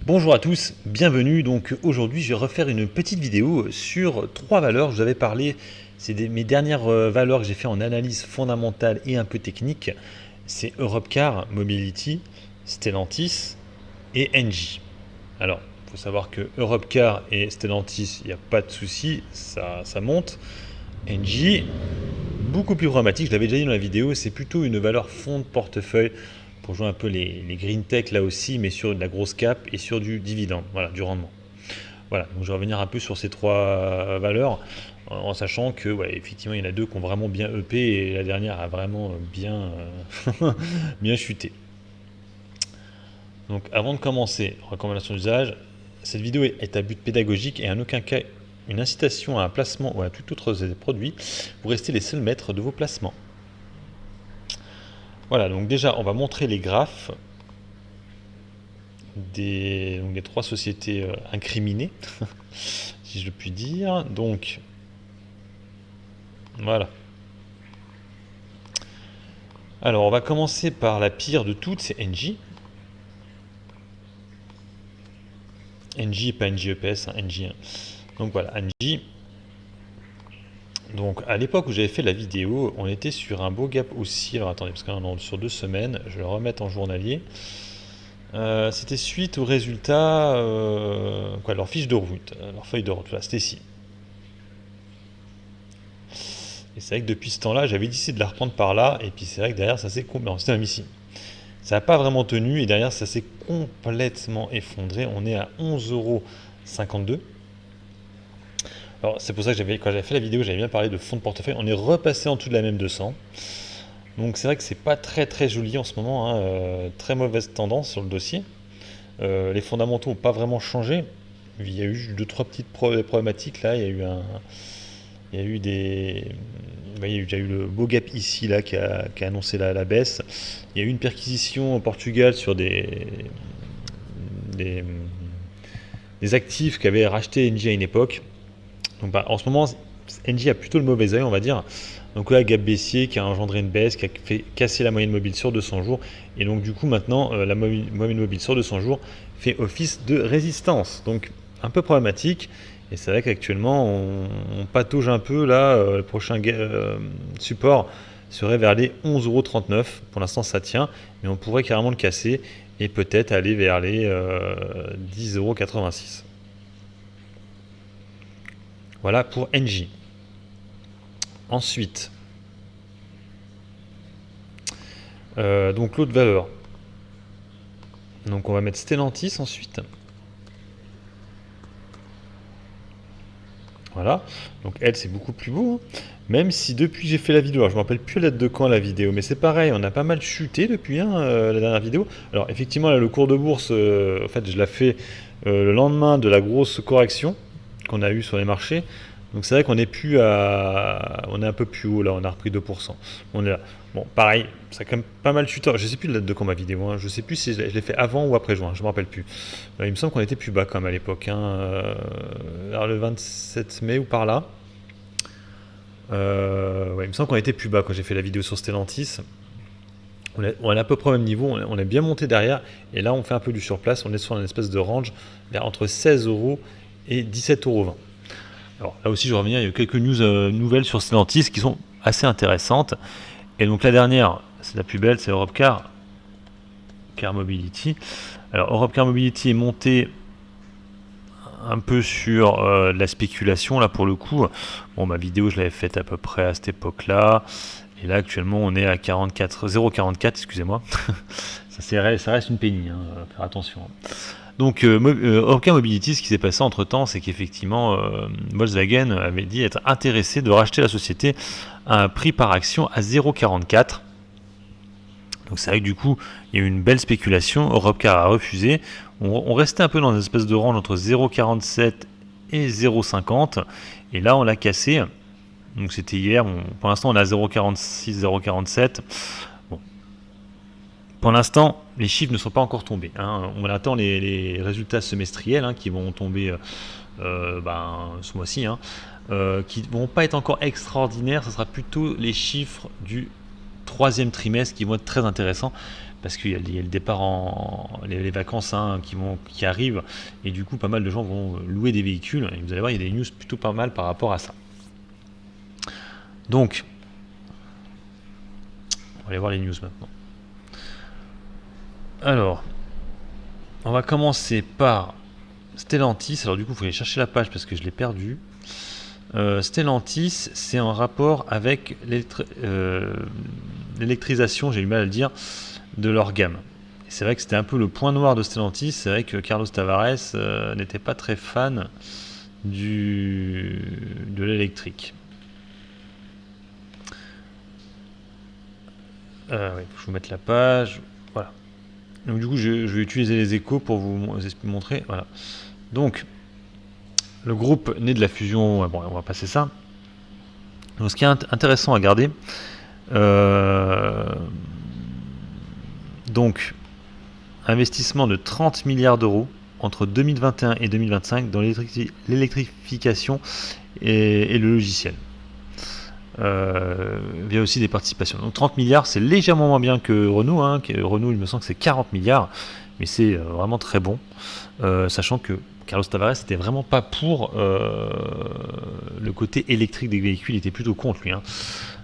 Bonjour à tous, bienvenue. Donc aujourd'hui, je vais refaire une petite vidéo sur trois valeurs. Je vous avais parlé, c'est mes dernières valeurs que j'ai fait en analyse fondamentale et un peu technique. C'est Europcar, Mobility, Stellantis et Engie. Alors, il faut savoir que Europcar et Stellantis, il n'y a pas de souci, ça monte. Engie, beaucoup plus problématique, je l'avais déjà dit dans la vidéo, c'est plutôt une valeur fond de portefeuille pour jouer un peu les green tech là aussi, mais sur de la grosse cap et sur du dividende, voilà, du rendement. Voilà, donc je vais revenir un peu sur ces trois valeurs, en sachant que, ouais, effectivement, il y en a deux qui ont vraiment bien EP et la dernière a vraiment bien, bien chuté. Donc avant de commencer, recommandation d'usage, cette vidéo est à but pédagogique et en aucun cas une incitation à un placement ou à tout autre produit. Vous restez les seuls maîtres de vos placements. Voilà, donc déjà on va montrer les graphes des trois sociétés incriminées, si je puis dire. Donc voilà. Alors on va commencer par la pire de toutes, c'est Engie. Engie, pas Engie EPS, hein, Engie. Donc voilà, Engie. Donc à l'époque où j'avais fait la vidéo, on était sur un beau gap aussi. Alors attendez, parce qu'on est sur 2 semaines, je vais le remettre en journalier. C'était suite aux résultats, leur fiche de route, leur feuille de route, voilà, c'était ici. Et c'est vrai que depuis ce temps-là, j'avais décidé de la reprendre par là, et puis c'est vrai que derrière ça s'est c'était même ici. Ça n'a pas vraiment tenu, et derrière ça s'est complètement effondré. On est à 11,52 €. Alors c'est pour ça que quand j'avais fait la vidéo, j'avais bien parlé de fonds de portefeuille. On est repassé en dessous de la même 200. Donc c'est vrai que c'est pas très très joli en ce moment, hein, très mauvaise tendance sur le dossier. Les fondamentaux n'ont pas vraiment changé. Il y a eu 2-3 petites problématiques là. Il y a eu des. Il y a déjà eu le beau gap ici là qui a annoncé la baisse. Il y a eu une perquisition au Portugal sur des, des actifs qu'avait racheté Engie à une époque. Donc en ce moment, Engie a plutôt le mauvais oeil, on va dire. Donc là, gap baissier qui a engendré une baisse, qui a fait casser la moyenne mobile sur 200 jours. Et donc du coup, maintenant, la moyenne mobile sur 200 jours fait office de résistance. Donc un peu problématique. Et c'est vrai qu'actuellement, on patauge un peu là. Le prochain support serait vers les 11,39 €. Pour l'instant, ça tient. Mais on pourrait carrément le casser et peut-être aller vers les 10,86 €. Voilà pour Engie. Ensuite, donc l'autre valeur. Donc on va mettre Stellantis ensuite. Voilà. Donc elle, c'est beaucoup plus beau. Hein. Même si depuis que j'ai fait la vidéo, alors je ne me rappelle plus la date de quand la vidéo, mais c'est pareil, on a pas mal chuté depuis la dernière vidéo. Alors effectivement, là, le cours de bourse, en fait, je l'ai fait le lendemain de la grosse correction qu'on a eue sur les marchés. Donc c'est vrai qu'on est plus à. On est un peu plus haut là, on a repris 2%. On est là. Bon, pareil, ça a quand même pas mal chuté. Je sais plus la date de quand ma vidéo, hein. Je sais plus si je l'ai fait avant ou après juin, je me rappelle plus. Il me semble qu'on était plus bas quand même à l'époque, hein, vers le 27 mai ou par là. Ouais, il me semble qu'on était plus bas quand j'ai fait la vidéo sur Stellantis. On est à peu près au même niveau, on est bien monté derrière, et là on fait un peu du surplace, on est sur une espèce de range vers entre 16 € et 17,20 €. Alors là aussi je vais revenir, il y a eu quelques nouvelles sur Stellantis qui sont assez intéressantes. Et donc la dernière, c'est la plus belle, c'est Europcar Car Mobility. Alors Europcar Mobility est monté un peu sur la spéculation là pour le coup. Bon, ma vidéo je l'avais faite à peu près à cette époque-là. Et là actuellement on est à 0,44, excusez-moi. ça reste une penny, hein, faire attention. Donc Europcar Mobility, ce qui s'est passé entre temps, c'est qu'effectivement Volkswagen avait dit être intéressé de racheter la société à un prix par action à 0,44. Donc c'est vrai que du coup, il y a eu une belle spéculation. Europcar a refusé. On restait un peu dans une espèce de range entre 0,47 et 0,50. Et là, on l'a cassé. Donc c'était hier. Pour l'instant, on a 0,46, 0,47. Bon. Pour l'instant, les chiffres ne sont pas encore tombés. Hein. On attend les résultats semestriels qui vont tomber ce mois-ci. Qui ne vont pas être encore extraordinaires. Ce sera plutôt les chiffres du 3e trimestre qui vont être très intéressants, parce qu'il y a le départ les vacances hein, qui arrivent, et du coup pas mal de gens vont louer des véhicules, et vous allez voir il y a des news plutôt pas mal par rapport à ça. Donc on va aller voir les news maintenant. Alors on va commencer par Stellantis. Alors du coup il faut aller chercher la page parce que je l'ai perdue. Stellantis, c'est en rapport avec l'électrisation, j'ai du mal à le dire, de leur gamme. C'est vrai que c'était un peu le point noir de Stellantis. C'est vrai que Carlos Tavares n'était pas très fan de l'électrique. Oui, je vous mettre la page. Voilà. Donc du coup, je vais utiliser les échos pour vous montrer. Voilà. Donc, le groupe né de la fusion, bon, on va passer ça. Donc, ce qui est intéressant à garder, donc, investissement de 30 milliards d'euros entre 2021 et 2025 dans l'électrification et le logiciel. Il y a aussi des participations. Donc 30 milliards, c'est légèrement moins bien que Renault. Hein, Renault, il me semble que c'est 40 milliards, mais c'est vraiment très bon. Sachant que Carlos Tavares n'était vraiment pas pour le côté électrique des véhicules, il était plutôt contre lui. Hein.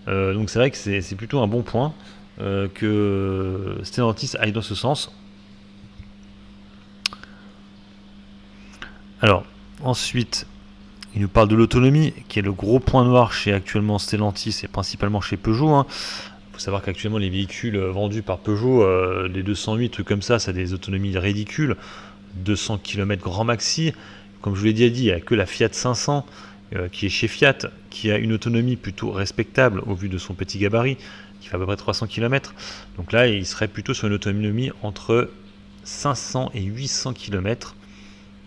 Donc c'est vrai que c'est plutôt un bon point que Stellantis aille dans ce sens. Alors, ensuite, il nous parle de l'autonomie, qui est le gros point noir chez actuellement Stellantis et principalement chez Peugeot. Hein. Faut savoir qu'actuellement les véhicules vendus par Peugeot, les 208, trucs comme ça, ça a des autonomies ridicules. 200 km grand maxi. Comme je vous l'ai déjà dit, il n'y a que la Fiat 500 qui est chez Fiat, qui a une autonomie plutôt respectable au vu de son petit gabarit, qui fait à peu près 300 km. Donc là, il serait plutôt sur une autonomie entre 500 et 800 km.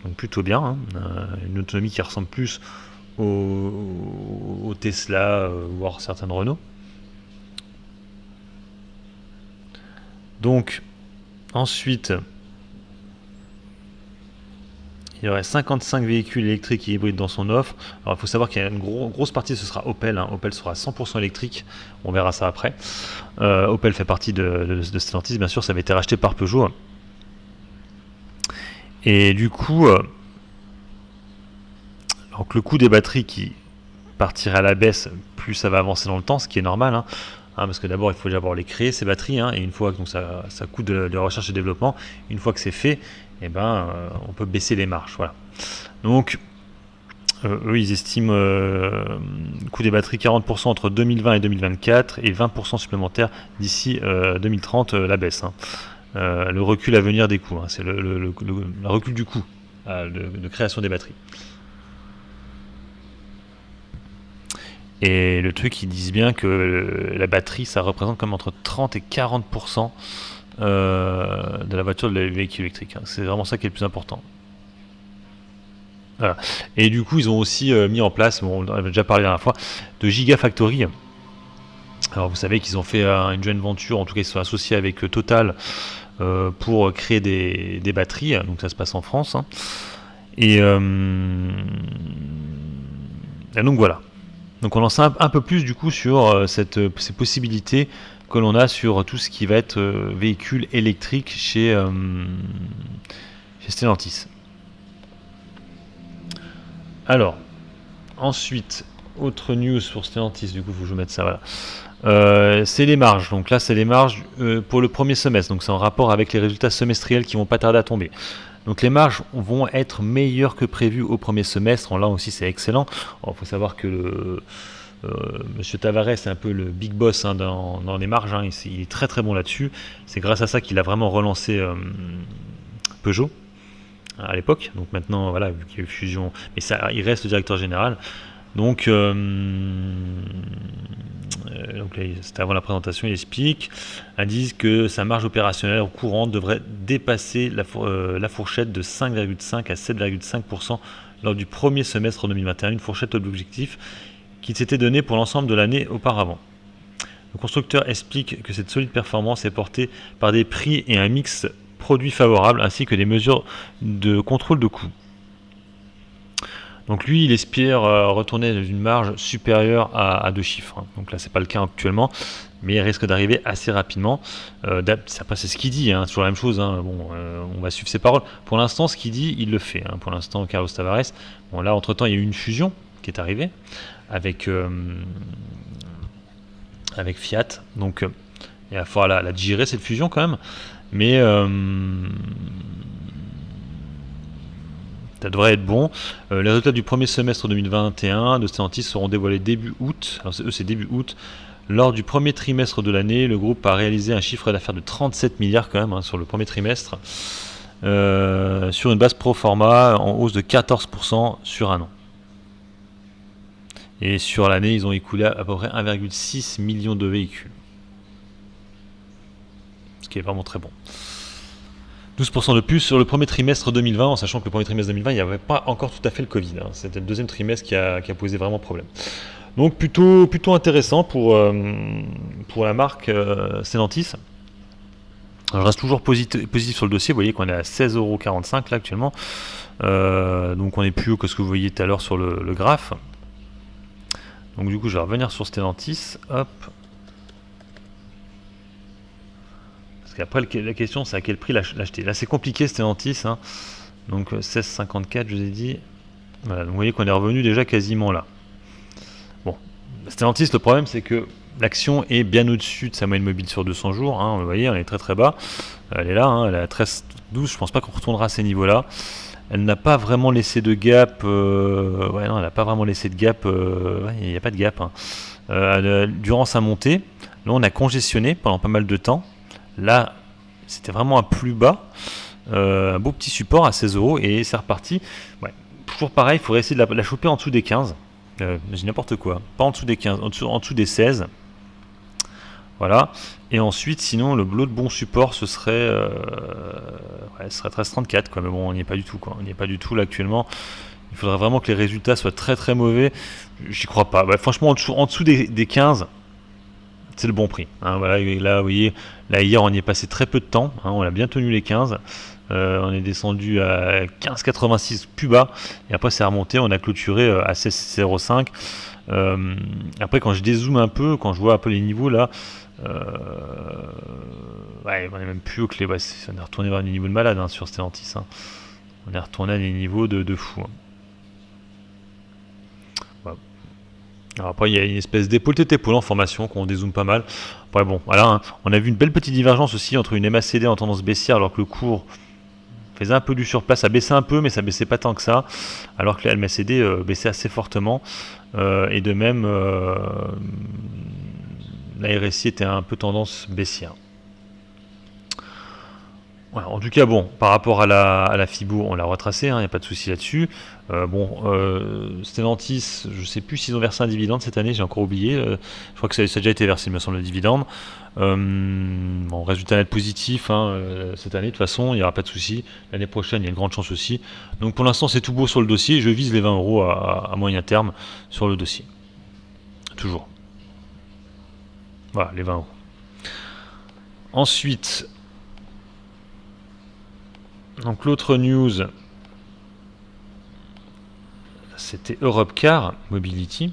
Donc plutôt bien, hein. Une autonomie qui ressemble plus au Tesla, voire certaines Renault. Donc ensuite, il y aurait 55 véhicules électriques et hybrides dans son offre. Alors il faut savoir qu'il y a une grosse partie, ce sera Opel. Hein. Opel sera 100% électrique, on verra ça après. Opel fait partie de Stellantis, bien sûr, ça avait été racheté par Peugeot. Et du coup, donc le coût des batteries qui partirait à la baisse, plus ça va avancer dans le temps, ce qui est normal. Hein, parce que d'abord, il faut d'abord les créer, ces batteries, hein, et une fois que donc ça coûte de recherche et développement, une fois que c'est fait, eh ben, on peut baisser les marges. Voilà. Donc, eux, ils estiment le coût des batteries 40% entre 2020 et 2024 et 20% supplémentaire d'ici 2030, la baisse. Hein. Le recul à venir des coûts, hein, c'est le recul du coût de création des batteries. Et le truc, ils disent bien que la batterie, ça représente comme entre 30 et 40% de la voiture, de la véhicule électrique. Hein. C'est vraiment ça qui est le plus important. Voilà. Et du coup, ils ont aussi mis en place, bon, on en avait déjà parlé la dernière fois, de Gigafactory. Alors vous savez qu'ils ont fait une joint venture, en tout cas ils sont associés avec Total pour créer des batteries, donc ça se passe en France. Hein. Et donc voilà. Donc on en sait un peu plus du coup sur ces possibilités que l'on a sur tout ce qui va être véhicule électrique chez Stellantis. Alors, ensuite, autre news pour Stellantis, du coup il faut que je mette ça, voilà. C'est les marges, donc là c'est les marges pour le premier semestre, donc c'est en rapport avec les résultats semestriels qui vont pas tarder à tomber. Donc les marges vont être meilleures que prévu au premier semestre, là aussi c'est excellent. Il faut savoir que Monsieur Tavares est un peu le big boss hein, dans les marges, hein, il est très très bon là-dessus. C'est grâce à ça qu'il a vraiment relancé Peugeot à l'époque, donc maintenant voilà, vu qu'il y a eu fusion, mais ça, il reste le directeur général. Donc là, c'était avant la présentation, il explique, ils disent que sa marge opérationnelle courante devrait dépasser la fourchette de 5,5 à 7,5% lors du premier semestre 2021, une fourchette objectif qui s'était donnée pour l'ensemble de l'année auparavant. Le constructeur explique que cette solide performance est portée par des prix et un mix produit favorable ainsi que des mesures de contrôle de coûts. Donc lui, il espère retourner dans une marge supérieure à 2 chiffres. Hein. Donc là, c'est pas le cas actuellement, mais il risque d'arriver assez rapidement. Après, c'est ce qu'il dit, hein, c'est toujours la même chose. Hein. Bon, on va suivre ses paroles. Pour l'instant, ce qu'il dit, il le fait. Hein. Pour l'instant, Carlos Tavares. Bon, là, entre-temps, il y a eu une fusion qui est arrivée avec Fiat. Donc, il va falloir la digérer, cette fusion, quand même. Mais ça devrait être bon. Les résultats du premier semestre 2021 de Stellantis seront dévoilés début août. Alors c'est début août. Lors du premier trimestre de l'année, le groupe a réalisé un chiffre d'affaires de 37 milliards quand même sur le premier trimestre, sur une base pro forma en hausse de 14% sur un an. Et sur l'année, ils ont écoulé à peu près 1,6 million de véhicules. Ce qui est vraiment très bon. 12% de plus sur le premier trimestre 2020, en sachant que le premier trimestre 2020, il n'y avait pas encore tout à fait le Covid. Hein. C'était le deuxième trimestre qui a posé vraiment problème. Donc plutôt intéressant pour la marque Stellantis. Alors, je reste toujours positif sur le dossier. Vous voyez qu'on est à 16,45€ là actuellement. Donc on est plus haut que ce que vous voyez tout à l'heure sur le graphe. Donc du coup, je vais revenir sur Stellantis. Hop. Parce qu'après, la question, c'est à quel prix l'acheter. Là, c'est compliqué, Stellantis. Hein. Donc 16,54, je vous ai dit. Voilà, donc vous voyez qu'on est revenu déjà quasiment là. Bon, Stellantis, le problème, c'est que l'action est bien au-dessus de sa moyenne mobile sur 200 jours. Hein. Vous voyez, elle est très très bas. Elle est là, hein, elle est à 13,12. Je pense pas qu'on retournera à ces niveaux-là. Elle n'a pas vraiment laissé de gap. Ouais, non, elle n'a pas vraiment laissé de gap. Il n'y a pas de gap. Hein. Durant sa montée, là, on a congestionné pendant pas mal de temps. Là, c'était vraiment un plus bas. Un beau petit support à 16€ et c'est reparti. Ouais. Toujours pareil, il faudrait essayer de la choper en dessous des 15. J'ai n'importe quoi. Pas en dessous des 15, en dessous des 16. Voilà. Et ensuite, sinon, l'autre bon support, ce serait, ce serait 13,34. Quoi. Mais bon, on n'y est pas du tout. Quoi. On n'y est pas du tout là actuellement. Il faudrait vraiment que les résultats soient très très mauvais. J'y crois pas. Franchement, en dessous des 15, c'est le bon prix. Hein, voilà, là, vous voyez, là hier, on y est passé très peu de temps. Hein, on a bien tenu les 15. On est descendu à 15,86 plus bas. Et après, c'est remonté. On a clôturé à 16,05. Après, quand je dézoome un peu, quand je vois un peu les niveaux là, ouais, on est même plus haut que les. Ouais, on est retourné vers des niveaux de malade hein, sur Stellantis. Hein. On est retourné à des niveaux de fou. Hein. Ouais. Alors après, il y a une espèce d'épaule tête épaule en formation qu'on dézoome pas mal. Après, bon, voilà. Hein. On a vu une belle petite divergence aussi entre une MACD en tendance baissière alors que le cours faisait un peu du surplace, ça baissait un peu mais ça baissait pas tant que ça, alors que la MACD baissait assez fortement et de même la RSI était un peu tendance baissière. Voilà, en tout cas, bon, par rapport à la FIBO, on l'a retracé, il n'y a pas de souci là-dessus. Stellantis, je ne sais plus s'ils ont versé un dividende cette année, j'ai encore oublié. Je crois que ça a déjà été versé, il me semble, le dividende. Bon, résultat net positif cette année, de toute façon, il n'y aura pas de souci. L'année prochaine, il y a une grande chance aussi. Donc pour l'instant, c'est tout beau sur le dossier. Je vise les 20€ à moyen terme sur le dossier. Toujours. Voilà, les 20€. Ensuite, donc l'autre news, c'était Europcar Mobility.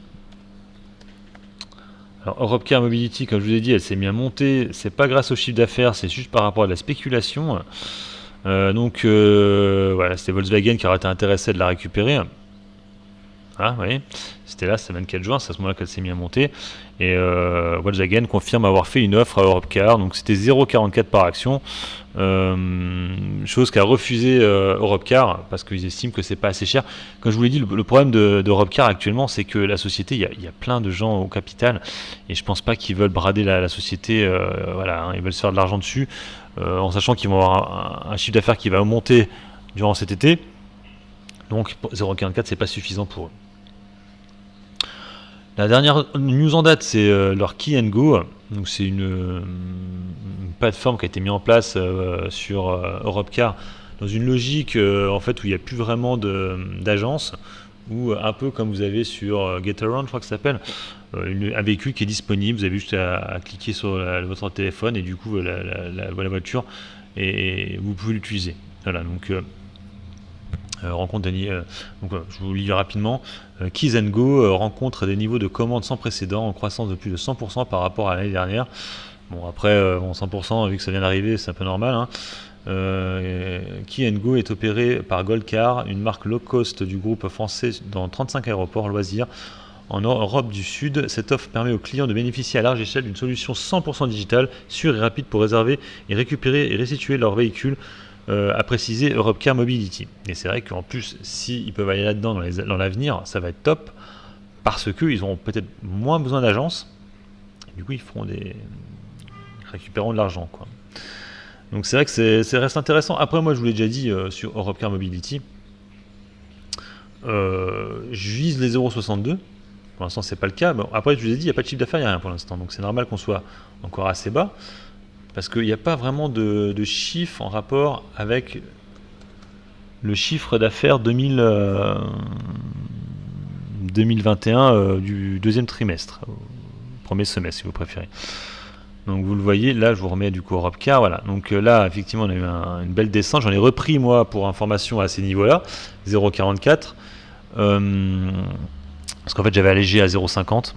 Alors Europcar Mobility, comme je vous ai dit, elle s'est mis à monter. C'est pas grâce au chiffre d'affaires, c'est juste par rapport à la spéculation. Voilà, c'était Volkswagen qui aurait été intéressé de la récupérer. Ah oui, c'était là, c'est le 24 juin, c'est à ce moment-là qu'elle s'est mise à monter. Et Volkswagen confirme avoir fait une offre à Europcar, donc c'était 0,44 par action. Chose qu'a refusé Europcar parce qu'ils estiment que c'est pas assez cher. Comme je vous l'ai dit, le problème d'Europcar actuellement, c'est que la société, il y a plein de gens au capital et je pense pas qu'ils veulent brader la société. Voilà, hein, ils veulent se faire de l'argent dessus en sachant qu'ils vont avoir un chiffre d'affaires qui va augmenter durant cet été. Donc 0,44 c'est pas suffisant pour eux. La dernière news en date, c'est leur Key & Go. Donc c'est une plateforme qui a été mise en place sur Europcar dans une logique en fait où il n'y a plus vraiment d'agence, ou un peu comme vous avez sur Getaround, je crois que ça s'appelle, un véhicule qui est disponible. Vous avez juste à cliquer sur votre téléphone et du coup la voiture et vous pouvez l'utiliser. Voilà, donc Je vous lis rapidement. Keys Go rencontre des niveaux de commandes sans précédent en croissance de plus de 100% par rapport à l'année dernière. Bon, après, 100%, vu que ça vient d'arriver, c'est un peu normal, hein. Keys Go est opéré par Goldcar, une marque low cost du groupe français dans 35 aéroports loisirs. En Europe du Sud, cette offre permet aux clients de bénéficier à large échelle d'une solution 100% digitale, sûre et rapide pour réserver et récupérer et restituer leur véhicule, a précisé Europcar Mobility. Et c'est vrai qu'en plus, s'ils peuvent aller là-dedans dans l'avenir, ça va être top, parce qu'ils auront peut-être moins besoin d'agences. Du coup, ils récupéreront de l'argent, quoi. Donc c'est vrai que ça reste intéressant. Après, moi, je vous l'ai déjà dit sur Europcar Mobility, je vise les 0,62. Pour l'instant, c'est pas le cas. Bon, après, je vous ai dit, il n'y a pas de chiffre d'affaires, il n'y a rien pour l'instant. Donc c'est normal qu'on soit encore assez bas, parce qu'il n'y a pas vraiment de chiffre en rapport avec le chiffre d'affaires 2021 du deuxième trimestre, premier semestre si vous préférez. Donc vous le voyez, là je vous remets du coup Europcar, voilà. Donc là effectivement on a eu une belle descente, j'en ai repris moi pour information à ces niveaux-là, 0,44. Parce qu'en fait j'avais allégé à 0,50.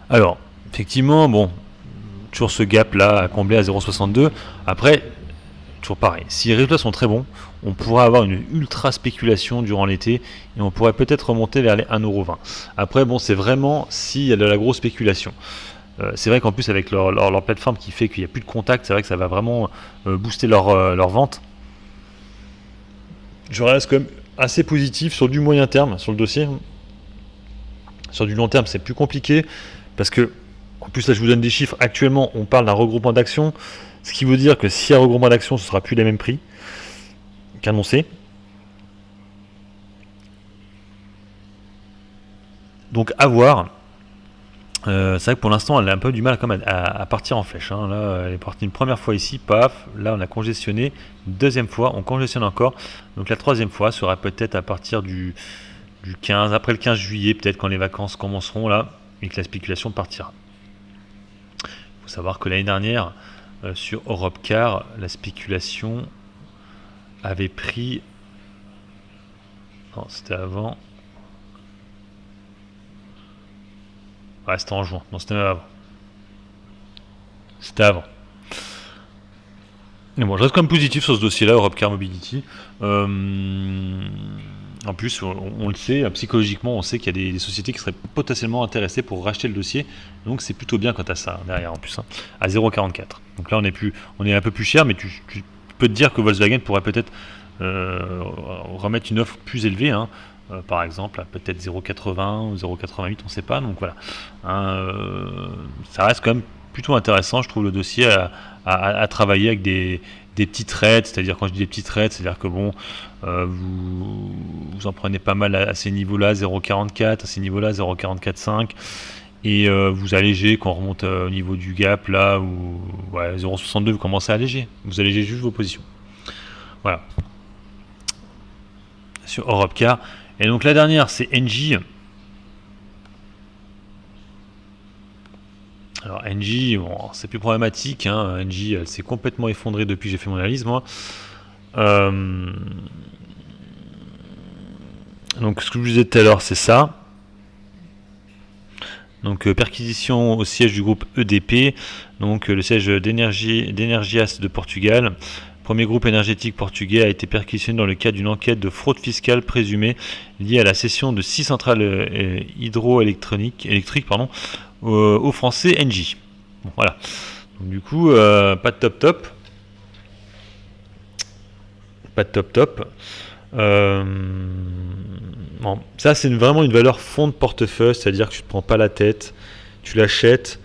Alors, effectivement, bon, toujours ce gap là à combler à 0,62. Après, toujours pareil, si les résultats sont très bons, on pourra avoir une ultra spéculation durant l'été et on pourrait peut-être remonter vers les 1,20€. Après, bon, c'est vraiment s'il y a de la grosse spéculation. C'est vrai qu'en plus avec leur plateforme qui fait qu'il n'y a plus de contact, c'est vrai que ça va vraiment booster leur vente. Je reste quand même assez positif sur du moyen terme sur le dossier. Sur du long terme, c'est plus compliqué parce que, en plus là je vous donne des chiffres, actuellement on parle d'un regroupement d'actions, ce qui veut dire que s'il y a un regroupement d'actions, ce ne sera plus les mêmes prix qu'annoncé. Donc à voir. C'est vrai que pour l'instant elle a un peu du mal quand même à partir en flèche, hein. Là elle est partie une première fois ici, paf, là on a congestionné, deuxième fois on congestionne encore, donc la troisième fois sera peut-être à partir du 15, après le 15 juillet, peut-être quand les vacances commenceront là, et que la spéculation partira. Il faut savoir que l'année dernière, sur Europcar, la spéculation avait pris... Non, c'était avant... Ouais, c'était en juin. Non, c'était avant. C'était avant. Mais bon, je reste quand même positif sur ce dossier-là, Europcar Mobility. En plus, on le sait, psychologiquement, on sait qu'il y a des sociétés qui seraient potentiellement intéressées pour racheter le dossier. Donc c'est plutôt bien quand tu as ça derrière en plus, hein, à 0,44. Donc là, on est un peu plus cher, mais tu peux te dire que Volkswagen pourrait peut-être remettre une offre plus élevée, hein. Par exemple, à peut-être 0,80 ou 0,88, on ne sait pas. Donc voilà, hein, ça reste quand même plutôt intéressant, je trouve, le dossier à travailler avec des petits trades. C'est-à-dire, quand je dis des petits trades, c'est-à-dire que bon, vous en prenez pas mal à ces niveaux-là, 0,44, à ces niveaux-là, 0,445, et vous allégez quand on remonte au niveau du gap, là où 0,62, vous commencez à alléger. Vous allégez juste vos positions. Voilà. Sur Europcar. Et donc la dernière, c'est Engie. Alors Engie, bon, c'est plus problématique, hein. Engie, elle s'est complètement effondrée depuis que j'ai fait mon analyse, moi. Donc ce que je vous disais tout à l'heure, c'est ça. Donc perquisition au siège du groupe EDP, donc le siège d'Energias de Portugal. Premier groupe énergétique portugais a été perquisitionné dans le cadre d'une enquête de fraude fiscale présumée liée à la cession de 6 centrales hydroélectriques au français Engie. Bon, voilà. Donc, du coup, pas de top. Pas de top. Bon, ça, c'est vraiment une valeur fond de portefeuille, c'est-à-dire que tu ne te prends pas la tête, tu l'achètes.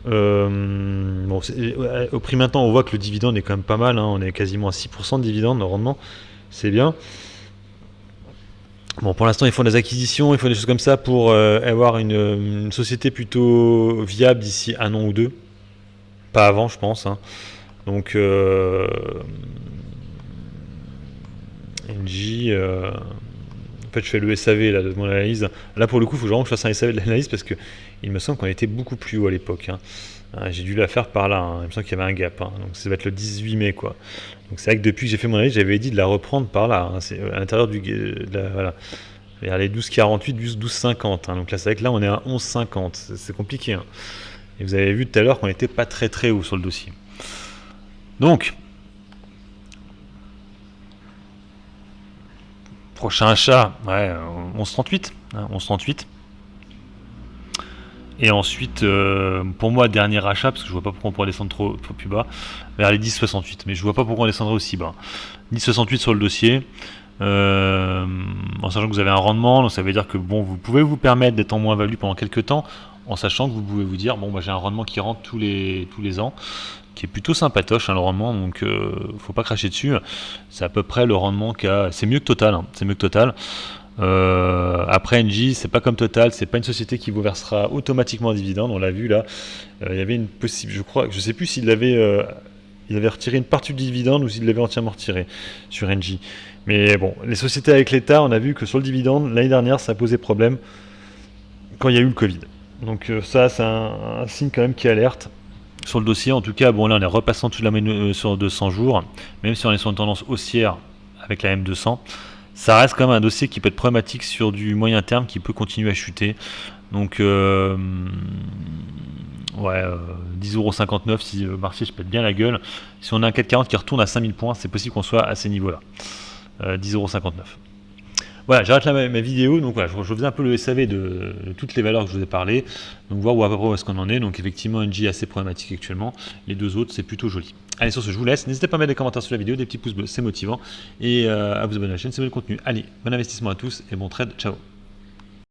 Bon, au prix maintenant, on voit que le dividende est quand même pas mal, hein. On est quasiment à 6% de dividende de rendement, c'est bien. Bon, pour l'instant, ils font des acquisitions, ils font des choses comme ça pour avoir une société plutôt viable d'ici un an ou deux. Pas avant, je pense, hein. Donc, Engie, en fait, je fais le SAV là, de mon analyse. Là, pour le coup, il faut vraiment que je fasse un SAV de l'analyse parce que il me semble qu'on était beaucoup plus haut à l'époque. Hein. J'ai dû la faire par là. Hein. Il me semble qu'il y avait un gap. Hein. Donc, ça va être le 18 mai, quoi. Donc, c'est vrai que depuis que j'ai fait mon analyse, j'avais dit de la reprendre par là. Hein. C'est à l'intérieur voilà. Vers les 12,48, 12,50. Hein. Donc là, c'est vrai que là, on est à 11,50. C'est compliqué. Hein. Et vous avez vu tout à l'heure qu'on n'était pas très très haut sur le dossier. Donc, prochain achat, ouais, 11,38. Hein, 11,38. Et ensuite, pour moi, dernier achat, parce que je vois pas pourquoi on pourrait descendre trop plus bas, vers les 10,68. Mais je vois pas pourquoi on descendrait aussi bas. 10,68 sur le dossier. En sachant que vous avez un rendement, donc ça veut dire que bon, vous pouvez vous permettre d'être en moins-value pendant quelques temps, en sachant que vous pouvez vous dire bon, bah, j'ai un rendement qui rentre tous les ans, qui est plutôt sympatoche, hein, le rendement, donc faut pas cracher dessus. C'est à peu près le rendement qu'a, c'est mieux que Total, hein, c'est mieux que Total. Après Engie, c'est pas comme Total, c'est pas une société qui vous versera automatiquement un dividende. On l'a vu là, il y avait une possible, je sais plus s'il avait retiré une partie du dividende ou s'il l'avait entièrement retiré sur Engie. Mais bon, les sociétés avec l'État, on a vu que sur le dividende, l'année dernière, ça a posé problème quand il y a eu le Covid. Donc ça, c'est un signe quand même qui alerte sur le dossier. En tout cas, bon là, on est repassant toute la sur 200 jours, même si on est sur une tendance haussière avec la M200. Ça reste quand même un dossier qui peut être problématique sur du moyen terme, qui peut continuer à chuter. Donc, 10,59€ si le marché se pète bien la gueule. Si on a un 440 qui retourne à 5000 points, c'est possible qu'on soit à ces niveaux-là. 10,59€. Voilà, j'arrête là ma vidéo. Donc voilà, je faisais un peu le SAV de toutes les valeurs que je vous ai parlé. Donc voir où à peu près où est-ce qu'on en est. Donc effectivement, NG est assez problématique actuellement. Les deux autres, c'est plutôt joli. Allez, sur ce, je vous laisse. N'hésitez pas à mettre des commentaires sur la vidéo, des petits pouces bleus, c'est motivant. Et à vous abonner à la chaîne, c'est bon le contenu. Allez, bon investissement à tous et bon trade. Ciao.